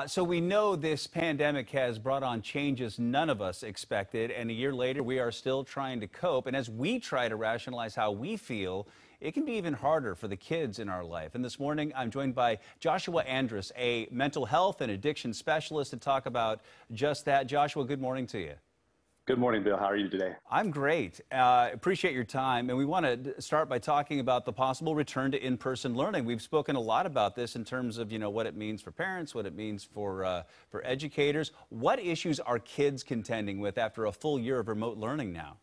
So we know this pandemic has brought on changes none of us expected, and a year later we are still trying to cope. And as we try to rationalize how we feel, it can be even harder for the kids in our life. And this morning I'm joined by Joshua Andrus, a mental health and addiction specialist, to talk about just that. Joshua, good morning to you. Good morning, Bill. How are you today? I'm great. Appreciate your time. And we want to start by talking about the possible return to in-person learning. We've spoken a lot about this in terms of, what it means for parents, what it means for educators. What issues are kids contending with after a full year of remote learning now?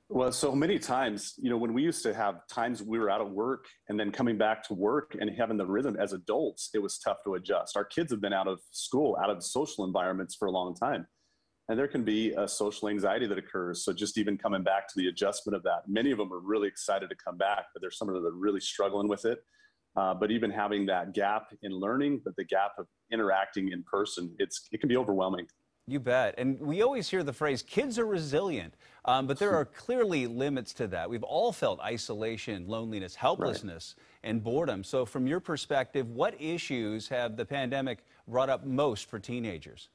Well, so many times, when we used to have times we were out of work and then coming back to work and having the rhythm as adults, it was tough to adjust. Our kids have been out of school, out of social environments for a long time. And there can be a social anxiety that occurs. So just even coming back to the adjustment of that, many of them are really excited to come back, but there's some of them that are really struggling with it. But even having that gap in learning, but the gap of interacting in person, it can be overwhelming. You bet. And we always hear the phrase, kids are resilient, but there are clearly limits to that. We've all felt isolation, loneliness, helplessness, and boredom. So from your perspective, what issues have the pandemic brought up most for teenagers?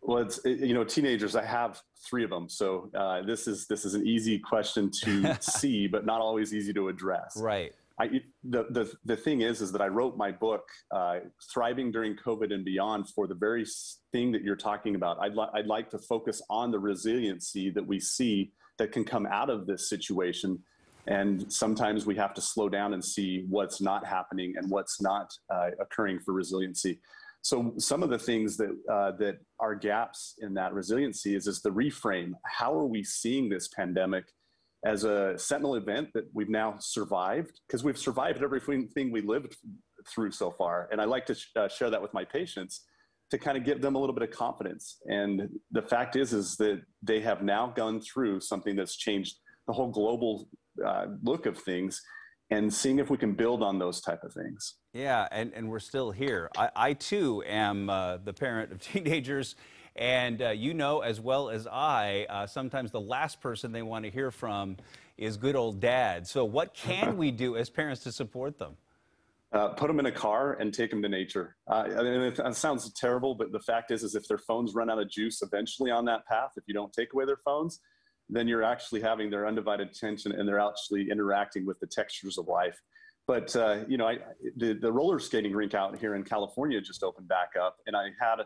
Well, teenagers, I have three of them. So this is an easy question to see, but not always easy to address. Right. The thing is that I wrote my book, Thriving During COVID and Beyond, for the very thing that you're talking about. I'd like to focus on the resiliency that we see that can come out of this situation. And sometimes we have to slow down and see what's not happening and what's not occurring for resiliency. So some of the things that are gaps in that resiliency is the reframe. How are we seeing this pandemic as a sentinel event that we've now survived? Because we've survived everything we lived through so far. And I like to share that with my patients to kind of give them a little bit of confidence. And the fact is that they have now gone through something that's changed the whole global look of things, and seeing if we can build on those type of things. Yeah, and we're still here. I too am the parent of teenagers, and as well as I, sometimes the last person they want to hear from is good old dad. So what can we do as parents to support them? Put them in a car and take them to nature. It sounds terrible, but the fact is if their phones run out of juice eventually on that path, if you don't take away their phones, then you're actually having their undivided attention and they're actually interacting with the textures of life. But, the roller skating rink out here in California just opened back up, and I had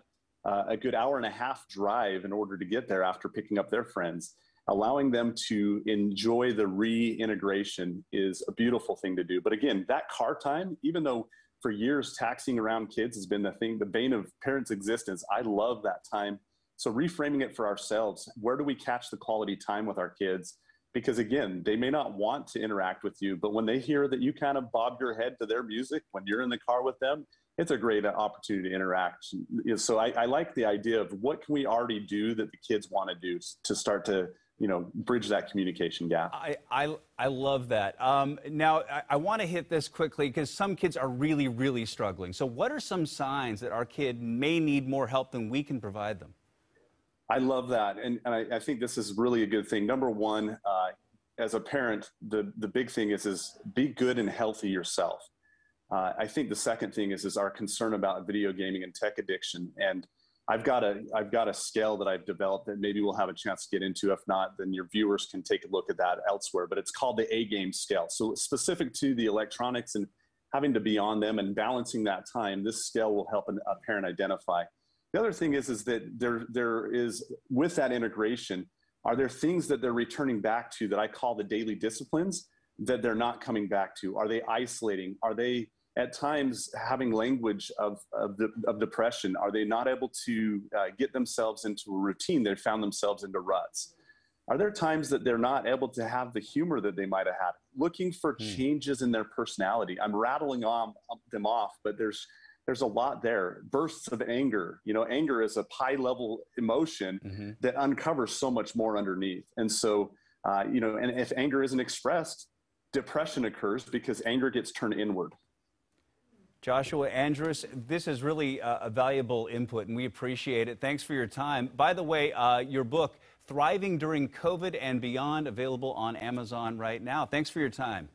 a good hour and a half drive in order to get there after picking up their friends. Allowing them to enjoy the reintegration is a beautiful thing to do. But again, that car time, even though for years taxiing around kids has been the bane of parents' existence, I love that time. So reframing it for ourselves, where do we catch the quality time with our kids? Because again, they may not want to interact with you, but when they hear that you kind of bob your head to their music when you're in the car with them, it's a great opportunity to interact. So I like the idea of what can we already do that the kids want to do to start to bridge that communication gap. I love that. Now, I want to hit this quickly because some kids are really, really struggling. So what are some signs that our kid may need more help than we can provide them? I love that. And I think this is really a good thing. Number one, as a parent, the big thing is be good and healthy yourself. I think the second thing is our concern about video gaming and tech addiction. And I've got a scale that I've developed that maybe we'll have a chance to get into. If not, then your viewers can take a look at that elsewhere. But it's called the A-game scale. So specific to the electronics and having to be on them and balancing that time, this scale will help a parent identify. The other thing is that there is, with that integration, are there things that they're returning back to that I call the daily disciplines that they're not coming back to? Are they isolating? Are they at times having language of depression? Are they not able to get themselves into a routine? They found themselves into ruts. Are there times that they're not able to have the humor that they might have had? Looking for changes in their personality. I'm rattling them off, but there's a lot there. Bursts of anger. Anger is a high-level emotion that uncovers so much more underneath. And so, and if anger isn't expressed, depression occurs because anger gets turned inward. Joshua Andrus, this is really a valuable input, and we appreciate it. Thanks for your time. By the way, your book, Thriving During COVID and Beyond, available on Amazon right now. Thanks for your time.